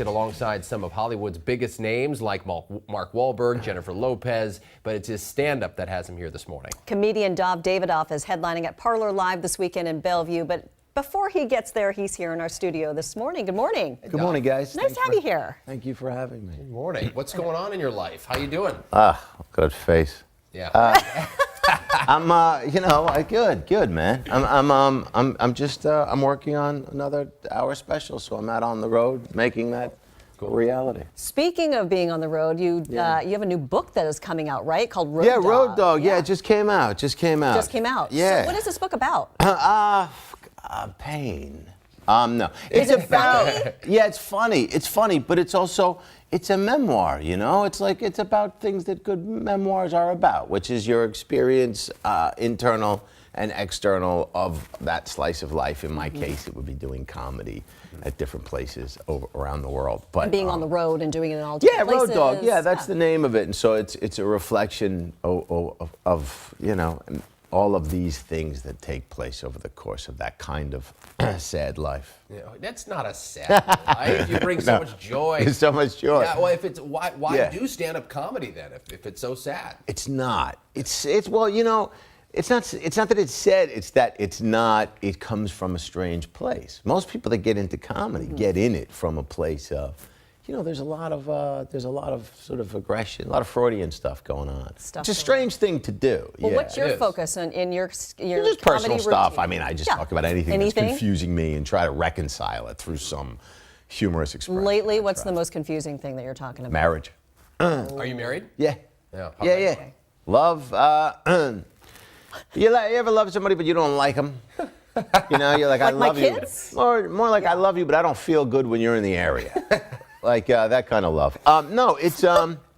alongside some of Hollywood's biggest names like Mark Wahlberg, Jennifer Lopez, but it's his stand-up that has him here this morning. Comedian Dov Davidoff is headlining at Parlor Live this weekend in Bellevue, but before he gets there, he's here in our studio this morning. Good morning. Good morning, guys. Nice to have you here. Thank you for having me. Good morning. What's going on in your life? How you doing? Good face. Yeah. I'm, good, man. I'm working on another hour special, so I'm out on the road making that a reality. Speaking of being on the road, you have a new book that is coming out, right? Called Road Dog. Road Dog. Yeah, it just came out. Just came out. Yeah. So what is this book about? Pain. No. Is it funny? Yeah, it's funny. It's funny, but it's also, it's a memoir, you know? It's about things that good memoirs are about, which is your experience, internal and external, of that slice of life. In my case, it would be doing comedy at different places around the world. But and being on the road and doing it in all different places. Road Dog. Yeah, that's the name of it. And so it's a reflection of you know, all of these things that take place over the course of that kind of sad life. Yeah, that's not a sad life. You bring so much joy. There's so much joy. Yeah, well, if it's why do stand-up comedy then if it's so sad? It's not. It's well, you know, it's not that it's sad. It's that it's not. It comes from a strange place. Most people that get into comedy get in it from a place of, you know, there's a lot of sort of aggression, a lot of Freudian stuff going on. It's a strange thing to do. Well, yeah. what's your focus in your just comedy personal stuff. routine? I mean, I just talk about anything that's confusing me and try to reconcile it through some humorous expression. Layly, what's the most confusing thing that you're talking about? Marriage. Are you married? Yeah. Yeah. Yeah. Love. You ever love somebody but you don't like them? You know, you're like, I love my kids? you. More like I love you, but I don't feel good when you're in the area. Like that kind of love. No, it's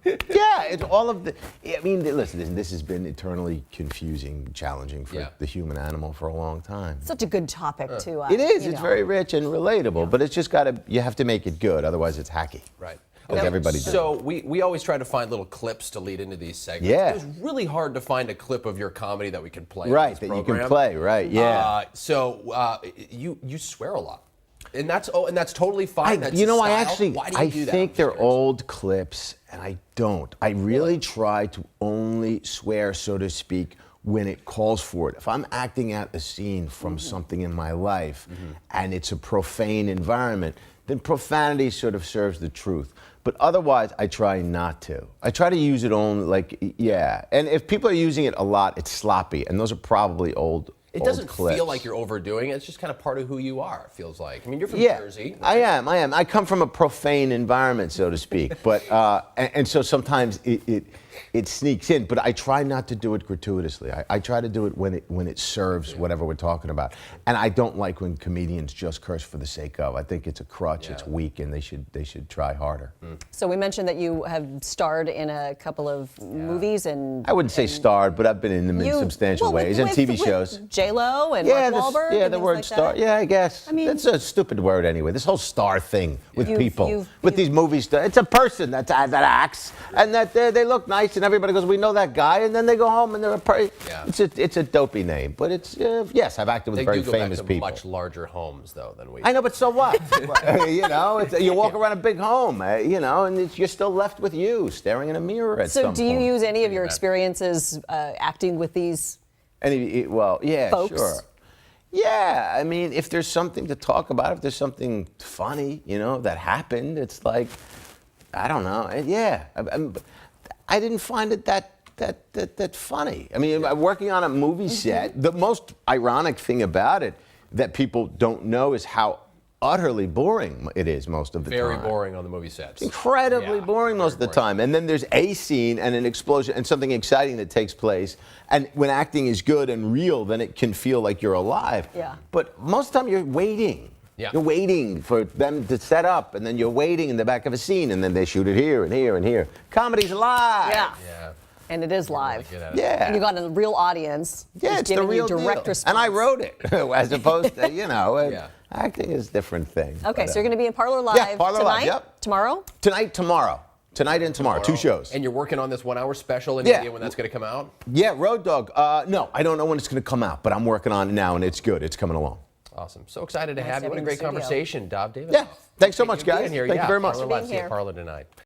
it's all of the. I mean, listen, this has been eternally confusing, challenging for the human animal for a long time. Such a good topic to. It is. It's very rich and relatable, but it's just you have to make it good, otherwise it's hacky. Right. Like everybody does. So we always try to find little clips to lead into these segments. Yeah. It was really hard to find a clip of your comedy that we could play. Right, that you can play. Right. Yeah. You swear a lot. And that's totally fine. That's you know, style. Why do you do that? I think they're old clips, and I don't. I really try to only swear, so to speak, when it calls for it. If I'm acting out a scene from something in my life, and it's a profane environment, then profanity sort of serves the truth. But otherwise, I try not to. I try to use it only, And if people are using it a lot, it's sloppy, and those are probably old. It doesn't clips. feel like you're overdoing it. It's just kind of part of who you are, it feels like. I mean, you're from Jersey. Right? I am. I come from a profane environment, so to speak. But and so sometimes it sneaks in. But I try not to do it gratuitously. I try to do it when it serves whatever we're talking about. And I don't like when comedians just curse for the sake of. I think it's a crutch. It's weak, and they should try harder. So we mentioned that you have starred in a couple of movies, and I wouldn't say starred, but I've been in them in substantial ways, and TV shows. J-Lo and Mark Wahlberg. Yeah, and the word like star. That. Yeah, I guess. I mean, that's a stupid word anyway. This whole star thing with people, with these movie stars. It's a person that acts, and that they look nice, and everybody goes, "We know that guy," and then they go home and they're it's a dopey name, but it's yes, I've acted with very famous people. Much larger homes though than we. I know, but so what? You know, you walk around a big home, you know, and you're still left with you staring in a mirror at some point. So, do you use any of your experiences acting with these? Folks? Sure. Yeah, I mean, if there's something to talk about, if there's something funny, you know, that happened, it's like, I don't know. Yeah, I didn't find it that funny. I mean, working on a movie set, the most ironic thing about it that people don't know is how utterly boring it is most of the time. Very boring on the movie sets. It's incredibly boring most of the time. And then there's a scene and an explosion and something exciting that takes place. And when acting is good and real, then it can feel like you're alive. Yeah. But most of the time you're waiting. Yeah. You're waiting for them to set up, and then you're waiting in the back of a scene, and then they shoot it here and here and here. Comedy's live. Yeah. Yeah. And it is live. Yeah. And you got a real audience. Yeah, it's the real direct deal. response. And I wrote it, as opposed to, you know, acting is a different thing. Okay, so you're going to be in Parlor Live Parlor tonight? Live, yep. Tomorrow? Tonight and tomorrow, 2 shows. And you're working on this 1 hour special. Any idea when that's going to come out? Yeah, Road Dog. No, I don't know when it's going to come out, but I'm working on it now, and it's good. It's coming along. Awesome. So excited to Nice have you. What a having you in great studio. conversation, Dov Davidoff. Yeah. Thanks so much, Being guys. here. Thank you very much. Parlor Thanks for Live, being see you here. at Parlor tonight.